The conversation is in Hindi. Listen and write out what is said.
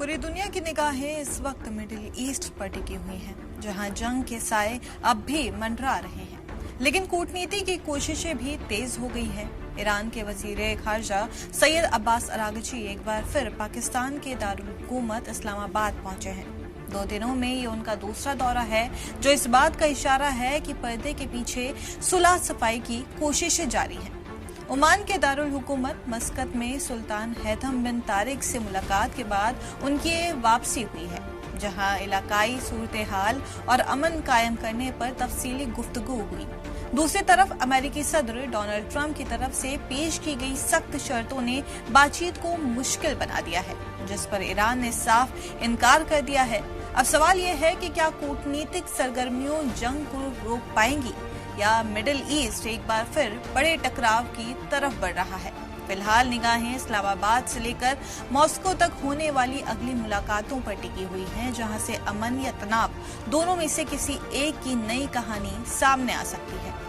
पूरी दुनिया की निगाहें इस वक्त मिडिल ईस्ट पर टिकी हुई हैं, जहां जंग के साए अब भी मंडरा रहे हैं। लेकिन कूटनीति की कोशिशें भी तेज हो गई है। ईरान के वजीर खारजा सैयद अब्बास अरागची एक बार फिर पाकिस्तान के दारुल हुकूमत इस्लामाबाद पहुंचे हैं। 2 दिनों में ये उनका दूसरा दौरा है, जो इस बात का इशारा है कि पर्दे के पीछे सुलह सफाई की कोशिशें जारी हैं। ओमान के दारुल हुकूमत मस्कत में सुल्तान हैथम बिन तारिक से मुलाकात के बाद उनकी वापसी हुई है, जहां इलाकाई सूरत हाल और अमन कायम करने पर तफसीली गुफ्तगू हुई। दूसरी तरफ अमेरिकी सदर डोनाल्ड ट्रंप की तरफ से पेश की गई सख्त शर्तों ने बातचीत को मुश्किल बना दिया है, जिस पर ईरान ने साफ इनकार कर दिया है। अब सवाल यह है कि क्या कूटनीतिक सरगर्मियों जंग को रोक पाएंगी या मिडिल ईस्ट एक बार फिर बड़े टकराव की तरफ बढ़ रहा है। फिलहाल निगाहें इस्लामाबाद से लेकर मॉस्को तक होने वाली अगली मुलाकातों पर टिकी हुई हैं, जहां से अमन या तनाव दोनों में से किसी एक की नई कहानी सामने आ सकती है।